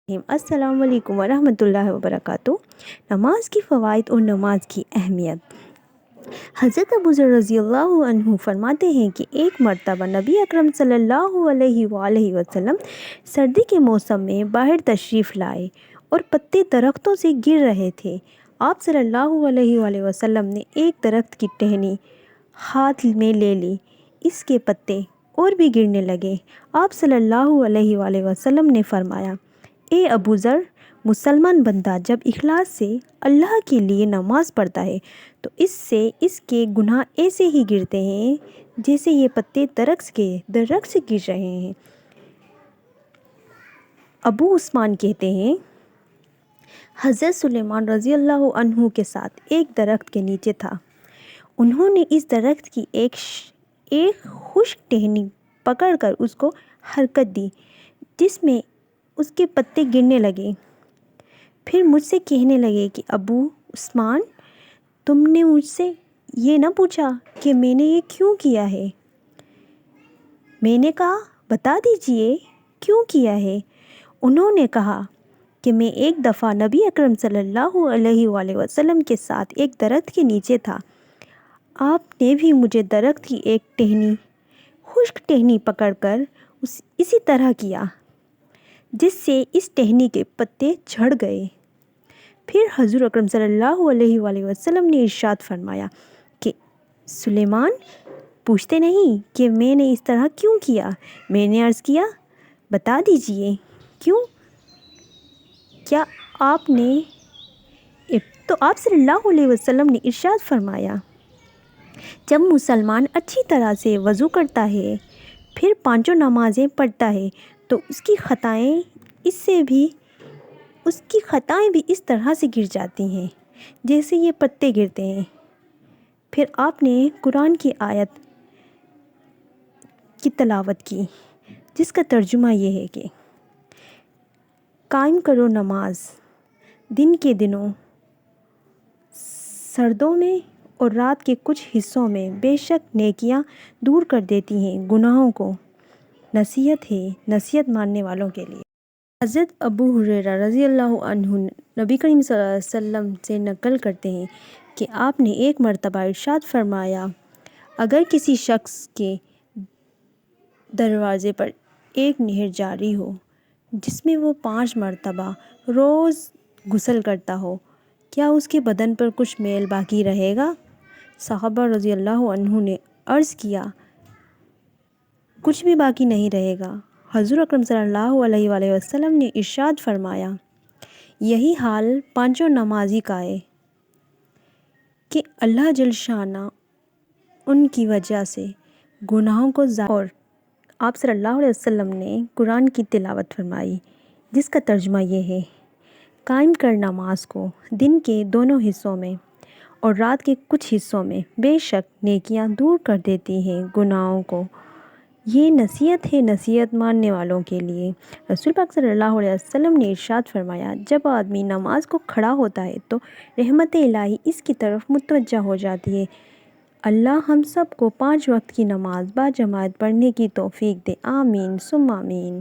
السلام علیکم ورحمۃ اللہ وبرکاتہ۔ نماز کی فوائد اور نماز کی اہمیت۔ حضرت ابو ذر رضی اللہ عنہ فرماتے ہیں کہ ایک مرتبہ نبی اکرم صلی اللہ علیہ وآلہ وسلم سردی کے موسم میں باہر تشریف لائے اور پتے درختوں سے گر رہے تھے۔ آپ صلی اللہ علیہ وآلہ وسلم نے ایک درخت کی ٹہنی ہاتھ میں لے لی، اس کے پتے اور بھی گرنے لگے۔ آپ صلی اللہ علیہ وآلہ وسلم نے فرمایا، اے ابو ذر، مسلمان بندہ جب اخلاص سے اللہ کے لیے نماز پڑھتا ہے تو اس سے اس کے گناہ ایسے ہی گرتے ہیں جیسے یہ پتے درخت سے گر رہے ہیں۔ ابو عثمان کہتے ہیں، حضرت سلیمان رضی اللہ عنہ کے ساتھ ایک درخت کے نیچے تھا۔ انہوں نے اس درخت کی ایک خشک ٹہنی پکڑ کر اس کو حرکت دی جس میں اس کے پتے گرنے لگے۔ پھر مجھ سے کہنے لگے کہ ابو عثمان، تم نے مجھ سے یہ نہ پوچھا کہ میں نے یہ کیوں کیا ہے؟ میں نے کہا، بتا دیجئے کیوں کیا ہے؟ انہوں نے کہا کہ میں ایک دفعہ نبی اکرم صلی اللہ علیہ وآلہ وسلم کے ساتھ ایک درخت کے نیچے تھا۔ آپ نے بھی مجھے درخت کی ایک خشک ٹہنی پکڑ کر اسی طرح کیا جس سے اس ٹہنی کے پتے جھڑ گئے۔ پھر حضور اکرم صلی اللہ علیہ وآلہ وسلم نے ارشاد فرمایا کہ سلیمان، پوچھتے نہیں کہ میں نے اس طرح کیوں کیا؟ میں نے عرض کیا، بتا دیجئے کیوں؟ کیا آپ نے؟ تو آپ صلی اللہ علیہ وسلم نے ارشاد فرمایا، جب مسلمان اچھی طرح سے وضو کرتا ہے پھر 5 نمازیں پڑھتا ہے تو اس کی خطائیں بھی اس طرح سے گر جاتی ہیں جیسے یہ پتے گرتے ہیں۔ پھر آپ نے قرآن کی آیت کی تلاوت کی جس کا ترجمہ یہ ہے کہ قائم کرو نماز دن کے دنوں، سردوں میں اور رات کے کچھ حصوں میں، بے شک نیکیاں دور کر دیتی ہیں گناہوں کو۔ نصیحت ہے نصیحت ماننے والوں کے لیے۔ حضرت ابو ہریرہ رضی اللہ عنہ نبی کریم صلی اللہ علیہ وسلم سے نقل کرتے ہیں کہ آپ نے ایک مرتبہ ارشاد فرمایا، اگر کسی شخص کے دروازے پر ایک نہر جاری ہو جس میں وہ 5 مرتبہ روز غسل کرتا ہو، کیا اس کے بدن پر کچھ میل باقی رہے گا؟ صحابہ رضی اللہ عنہ نے عرض کیا، کچھ بھی باقی نہیں رہے گا۔ حضور اکرم صلی اللہ علیہ وآلہ وسلم نے ارشاد فرمایا، یہی حال 5 نمازی کا ہے کہ اللہ جل شانہ ان کی وجہ سے گناہوں کو اور آپ صلی اللہ علیہ وسلم نے قرآن کی تلاوت فرمائی جس کا ترجمہ یہ ہے، قائم کر نماز کو دن کے دونوں حصوں میں اور رات کے کچھ حصوں میں، بے شک نیکیاں دور کر دیتی ہیں گناہوں کو۔ یہ نصیحت ہے نصیحت ماننے والوں کے لیے۔ رسول پاک صلی اللہ علیہ وسلم نے ارشاد فرمایا، جب آدمی نماز کو کھڑا ہوتا ہے تو رحمت الہی اس کی طرف متوجہ ہو جاتی ہے۔ اللہ ہم سب کو 5 وقت کی نماز باجماعت پڑھنے کی توفیق دے، آمین ثم آمین۔